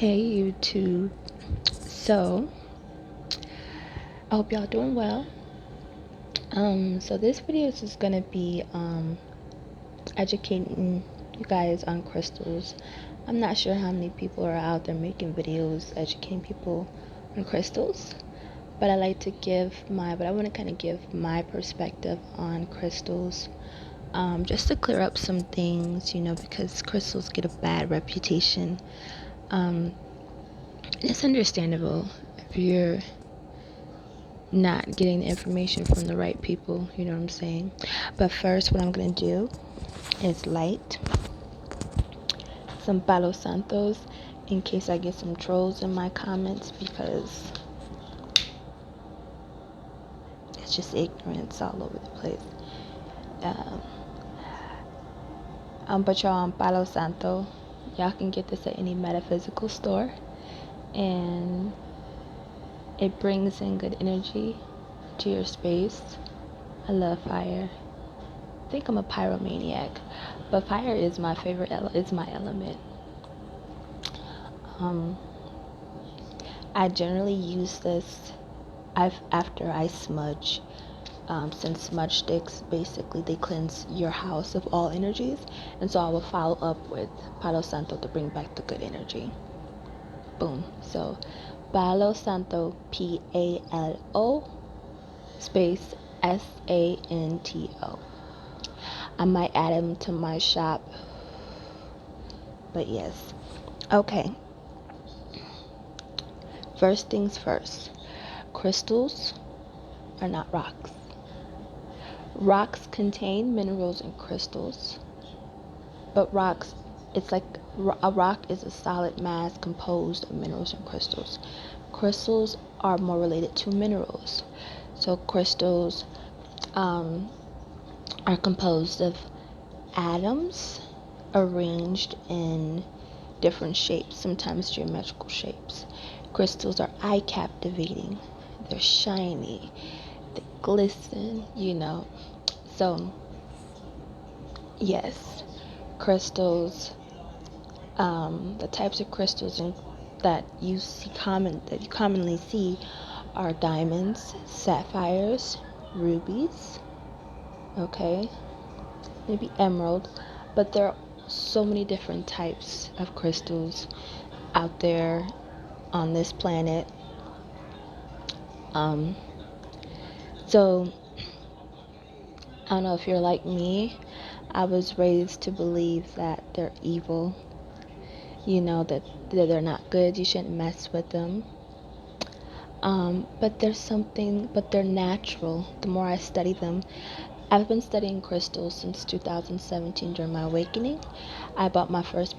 Hey YouTube. So I hope y'all doing well. So this video is just gonna be educating you guys on crystals. I'm not sure how many people are out there making videos educating people on crystals, but I like to I want to kind of give my perspective on crystals. Just to clear up some things, because crystals get a bad reputation. It's understandable if you're not getting the information from the right people, you know what I'm saying? But first, what I'm gonna do is light some Palo Santos in case I get some trolls in my comments, because it's just ignorance all over the place. But y'all, on Palo Santo, y'all can get this at any metaphysical store, and it brings in good energy to your space. I love fire. I think I'm a pyromaniac, but fire is my favorite. It's my element. I generally use this after I smudge, since smudge sticks basically they cleanse your house of all energies, and so I will follow up with Palo Santo to bring back the good energy. Boom. So Palo Santo, PALO space SANTO. I might add them to my shop, but yes. Okay. First things first, crystals are not rocks. Rocks contain minerals and crystals, but a rock is a solid mass composed of minerals and crystals. Crystals are more related to minerals. So crystals are composed of atoms arranged in different shapes, sometimes geometrical shapes. Crystals are eye captivating. They're shiny. They glisten, So, yes, crystals, the types of crystals that you commonly see are diamonds, sapphires, rubies, okay, maybe emerald, but there are so many different types of crystals out there on this planet. So I don't know if you're like me. I was raised to believe that they're evil, that they're not good, you shouldn't mess with them. But they're natural. The more I study them, I've been studying crystals since 2017 during my awakening. I bought my first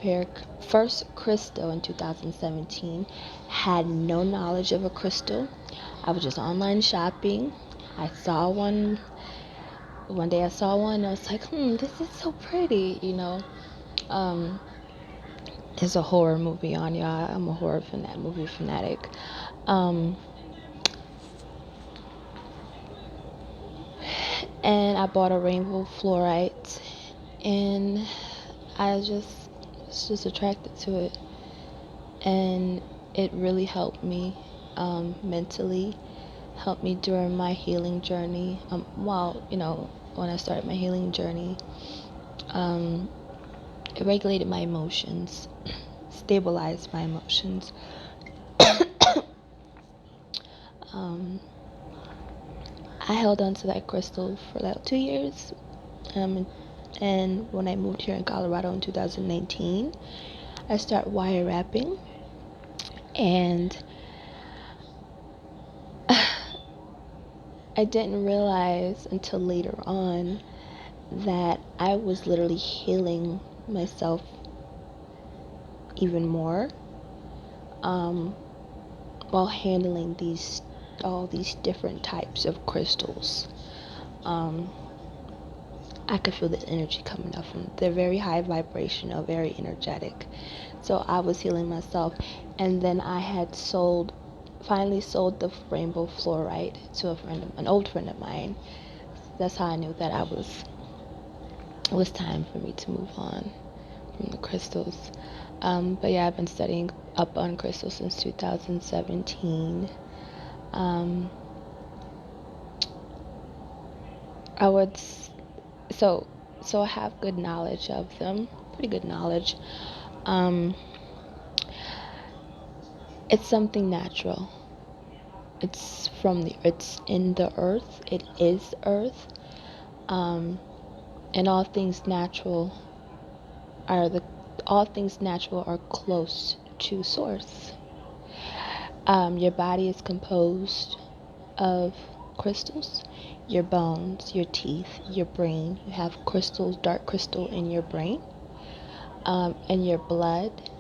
crystal in 2017. Had no knowledge of a crystal. I was just online shopping. I saw one. One day I saw one and I was like, this is so pretty, There's a horror movie on, y'all. I'm a movie fanatic. And I bought a rainbow fluorite, and I was just attracted to it, and it really helped me mentally, helped me during my healing journey. When I started my healing journey, it regulated my emotions, stabilized my emotions. I held on to that crystal for about 2 years. And when I moved here in Colorado in 2019, I started wire wrapping. And I didn't realize until later on that I was literally healing myself even more, while handling all these different types of crystals. I could feel the energy coming up from them. They're very high vibrational, very energetic. So I was healing myself, and then I had finally sold the rainbow fluorite to an old friend of mine. That's how I knew that it was time for me to move on from the crystals. But yeah, I've been studying up on crystals since 2017. Um, I would so I have good knowledge of them, pretty good knowledge. Um, it's something natural. It's in the earth. It is earth. Um, and all things natural are close to source. Your body is composed of crystals, your bones, your teeth, your brain. You have crystals, dark crystal in your brain, and your blood.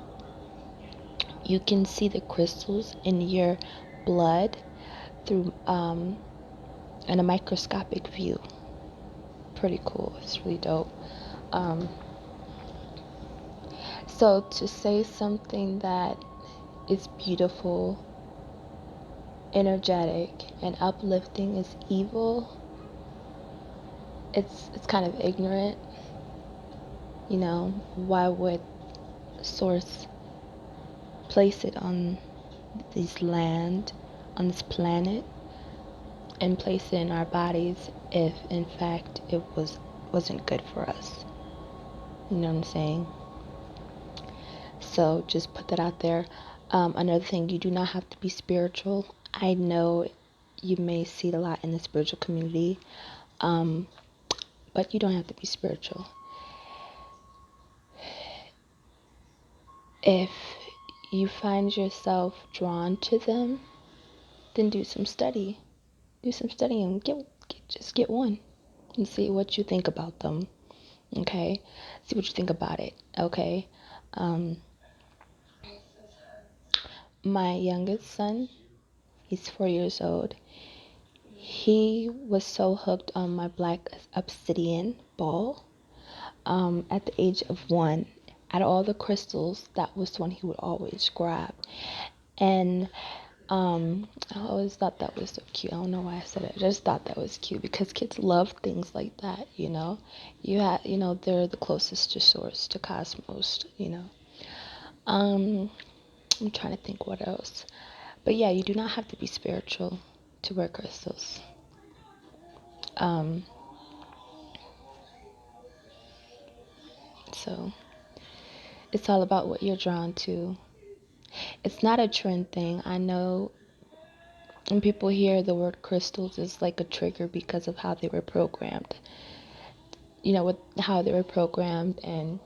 You can see the crystals in your blood through in a microscopic view. Pretty cool. It's really dope. Um, so to say something that is beautiful, energetic, and uplifting is evil, it's kind of ignorant. You know, why would Source place it on on this planet, and place it in our bodies if in fact it wasn't good for us? You know what I'm saying? So just put that out there. Another thing, you do not have to be spiritual. I know you may see it a lot in the spiritual community, but you don't have to be spiritual. If you find yourself drawn to them, then do some study. Do some studying. Just get one and see what you think about them. Okay? See what you think about it. Okay? Um, my youngest son, he's 4 years old. He was so hooked on my black obsidian ball at the age of 1. Out of all the crystals, that was the one he would always grab. And I always thought that was so cute. I don't know why I said it. I just thought that was cute because kids love things like that, you know. They're the closest to source, to cosmos, you know. I'm trying to think what else. But yeah, you do not have to be spiritual to wear crystals. Um, so it's all about what you're drawn to. It's not a trend thing. I know when people hear the word crystals, it's like a trigger because of how they were programmed. You know, with how they were programmed and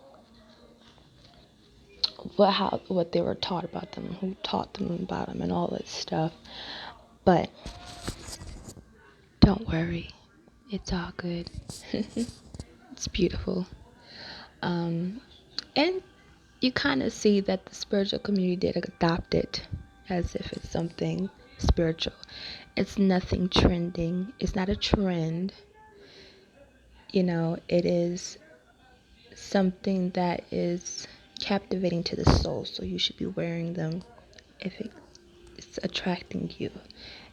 what they were taught about them, who taught them about them, and all that stuff. But don't worry, it's all good. It's beautiful. And you kind of see that the spiritual community did adopt it as if it's something spiritual. It's nothing trending. It's not a trend. You know, it is something that is captivating to the soul. So you should be wearing them if it's attracting you.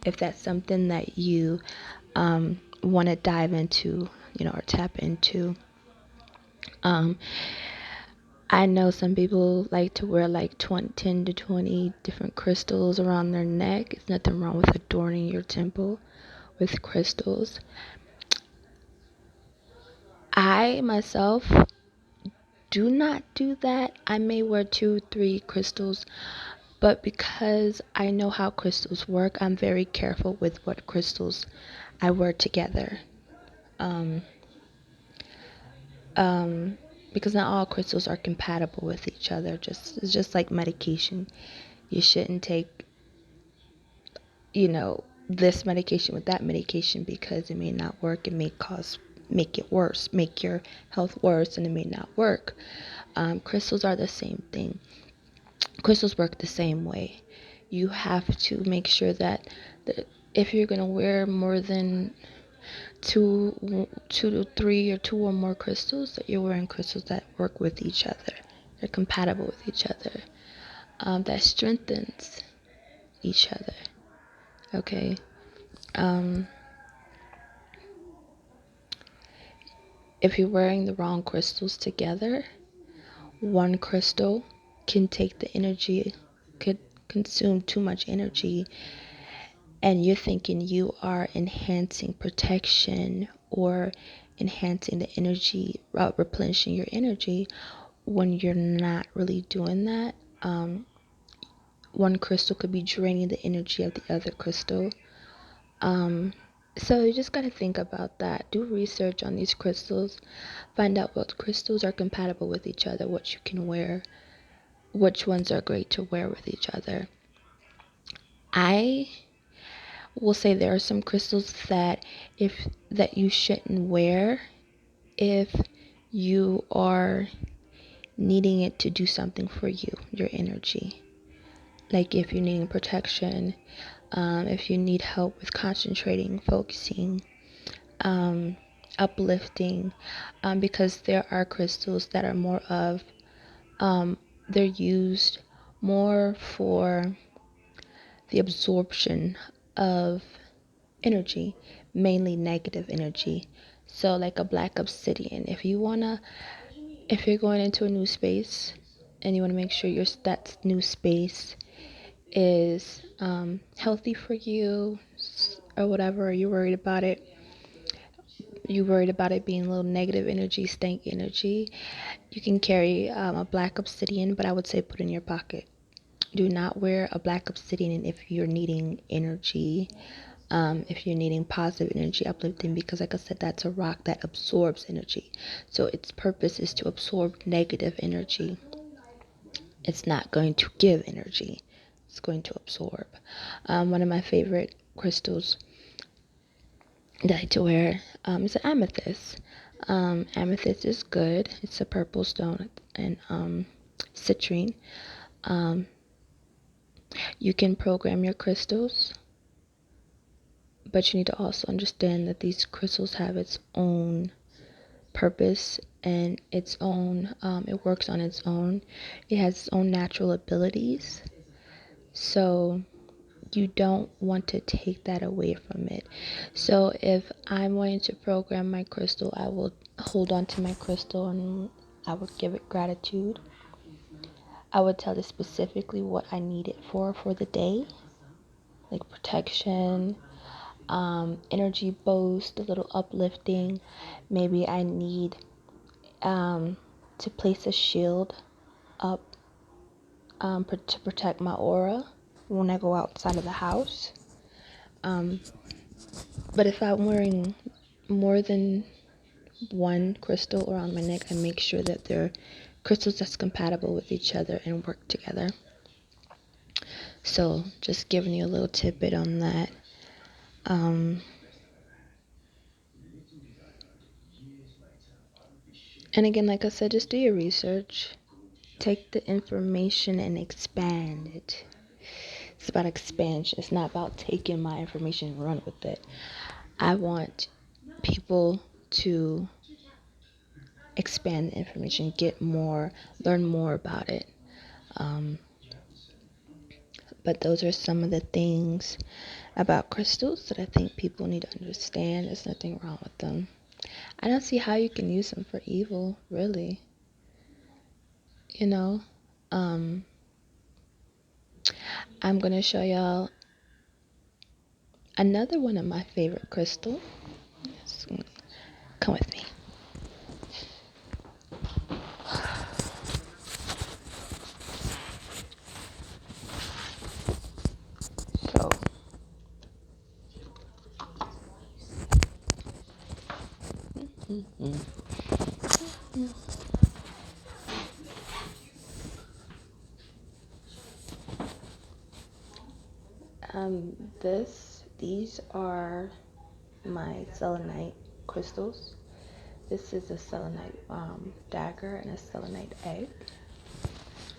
If that's something that you want to dive into, you know, or tap into. I know some people like to wear like 10 to 20 different crystals around their neck. There's nothing wrong with adorning your temple with crystals. I myself do not do that. I may wear 2, 3 crystals, but because I know how crystals work, I'm very careful with what crystals I wear together. Because not all crystals are compatible with each other. It's just like medication. You shouldn't take, you know, this medication with that medication because it may not work. It may make it worse, make your health worse, and it may not work. Crystals are the same thing. Crystals work the same way. You have to make sure that if you're gonna wear more than two to three or 2 or more crystals, that you're wearing crystals that work with each other. They're compatible with each other. That strengthens each other. Okay. If you're wearing the wrong crystals together, one crystal can take the energy, could consume too much energy, and you're thinking you are enhancing protection or enhancing the energy, replenishing your energy, when you're not really doing that. One crystal could be draining the energy of the other crystal. So you just got to think about that. Do research on these crystals. Find out what crystals are compatible with each other, what you can wear, which ones are great to wear with each other. I will say there are some crystals that you shouldn't wear if you are needing it to do something for you, your energy. Like if you're needing protection, if you need help with concentrating, focusing, uplifting, because there are crystals that are more of, they're used more for the absorption of energy, mainly negative energy. So like a black obsidian, if you're going into a new space and you want to make sure that new space is healthy for you, or whatever, you're worried about it being a little negative energy, stank energy, you can carry a black obsidian, but I would say put in your pocket. Do not wear a black obsidian if you're needing energy, if you're needing positive energy, uplifting, because like I said, that's a rock that absorbs energy. So its purpose is to absorb negative energy. It's not going to give energy, it's going to absorb. One of my favorite crystals that I like to wear is an amethyst. Amethyst is good. It's a purple stone and citrine. You can program your crystals, but you need to also understand that these crystals have its own purpose and its own, it works on its own. It has its own natural abilities. So you don't want to take that away from it. So if I'm wanting to program my crystal, I will hold on to my crystal and I would give it gratitude. I would tell it specifically what I need it for the day, like protection, energy boost, a little uplifting. Maybe I need to place a shield up to protect my aura when I go outside of the house. But if I'm wearing more than one crystal around my neck, I make sure that they're crystals that's compatible with each other and work together. So just giving you a little tidbit on that. And again, like I said, just do your research. Take the information and expand it. It's about expansion. It's not about taking my information and run with it. I want people to expand the information, get more, learn more about it. But those are some of the things about crystals that I think people need to understand. There's nothing wrong with them. I don't see how you can use them for evil, really. You know, I'm gonna show y'all another one of my favorite crystals. Come with me. So, these are my selenite crystals. This is a selenite dagger and a selenite egg.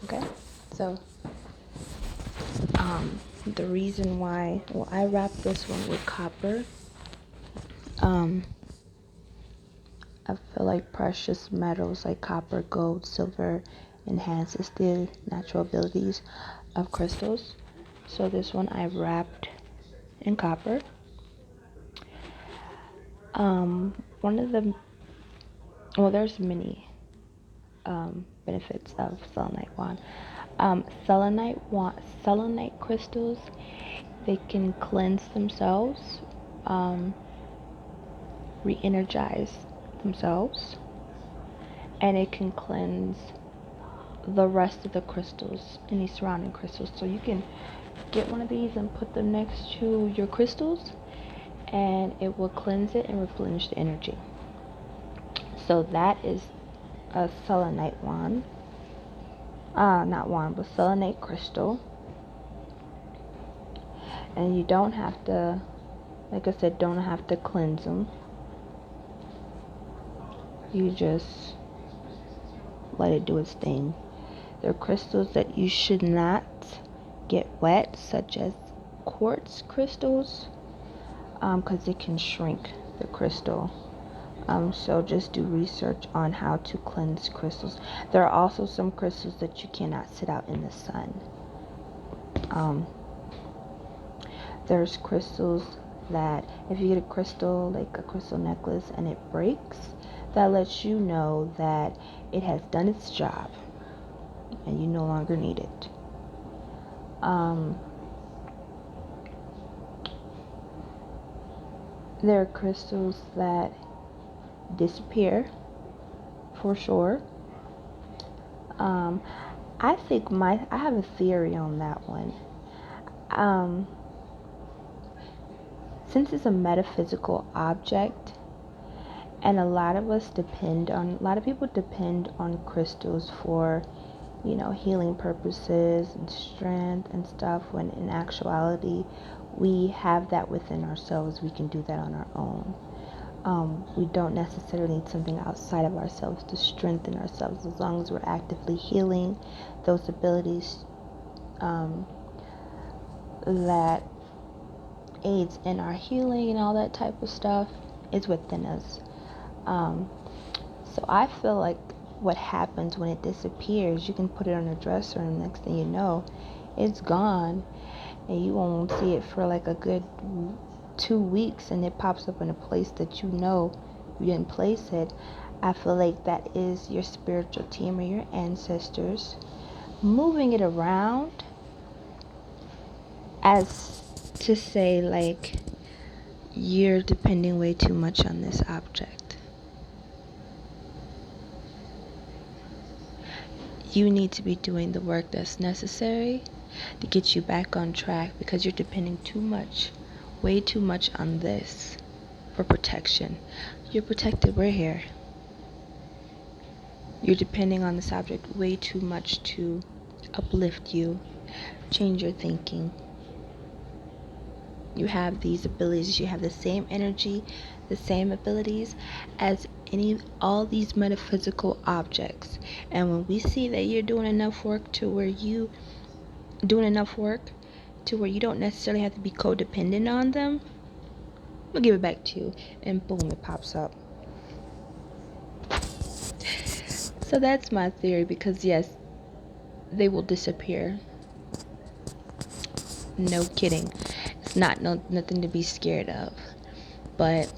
Okay, so the reason why, well, I wrap this one with copper. I feel like precious metals like copper, gold, silver enhances the natural abilities of crystals. So this one I wrapped in copper. One of the, well, there's many benefits of selenite wand. Selenite crystals, they can cleanse themselves, um, re-energize themselves, and it can cleanse the rest of the crystals, any surrounding crystals. So you can get one of these and put them next to your crystals, and it will cleanse it and replenish the energy. So that is a selenite wand. Not wand, but selenite crystal. And you don't have to, like I said, don't have to cleanse them. You just let it do its thing. There are crystals that you should not get wet, such as quartz crystals, because it can shrink the crystal. So just do research on how to cleanse crystals. There are also some crystals that you cannot sit out in the sun. There's crystals that if you get a crystal, like a crystal necklace, and it breaks, that lets you know that it has done its job and you no longer need it. There are crystals that disappear for sure. I think I have a theory on that one. Since it's a metaphysical object, and a lot of people depend on crystals for, healing purposes and strength and stuff, when in actuality, we have that within ourselves. We can do that on our own. We don't necessarily need something outside of ourselves to strengthen ourselves, as long as we're actively healing. Those abilities that aids in our healing and all that type of stuff is within us. So I feel like what happens when it disappears, you can put it on a dresser, and the next thing you know, it's gone, and you won't see it for like a good 2 weeks, and it pops up in a place that you didn't place it. I feel like that is your spiritual team or your ancestors moving it around, as to say, like, you're depending way too much on this object. You need to be doing the work that's necessary to get you back on track, because you're depending way too much on this for protection. You're protected, we're here. You're depending on this object way too much to uplift you, change your thinking. You have these abilities, you have the same energy, the same abilities as all these metaphysical objects. And when we see that you're doing enough work to where you don't necessarily have to be codependent on them, we'll give it back to you, and boom, it pops up. So that's my theory, because yes, they will disappear. No kidding. It's nothing to be scared of. But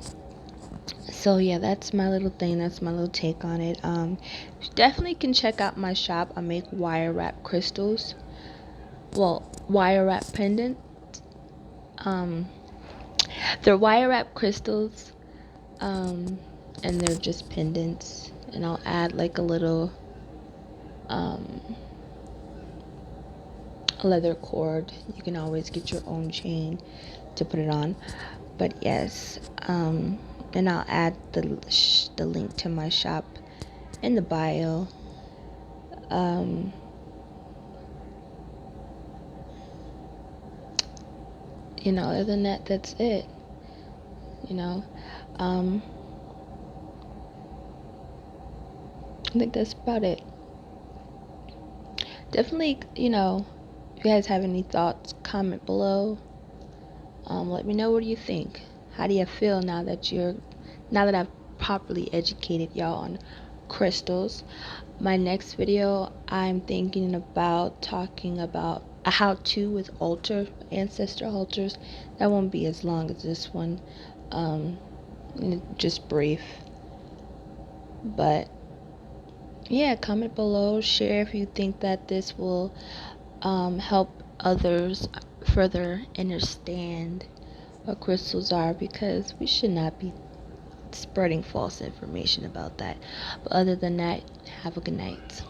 so yeah, that's my little thing. That's my little take on it. You definitely can check out my shop. I make wire wrap crystals. Well, wire wrap pendant. They're wire wrap crystals. And they're just pendants. And I'll add like a little leather cord. You can always get your own chain to put it on. But yes, and I'll add the link to my shop in the bio. Other than that, that's it. I think that's about it. Definitely, if you guys have any thoughts, comment below. Let me know, what do you think? How do you feel now that I've properly educated y'all on crystals? My next video, I'm thinking about talking about a how-to with ancestor altars. That won't be as long as this one. Just brief. But Yeah, comment below, share if you think that this will help others further understand what crystals are, because we should not be spreading false information about that. But other than that, have a good night.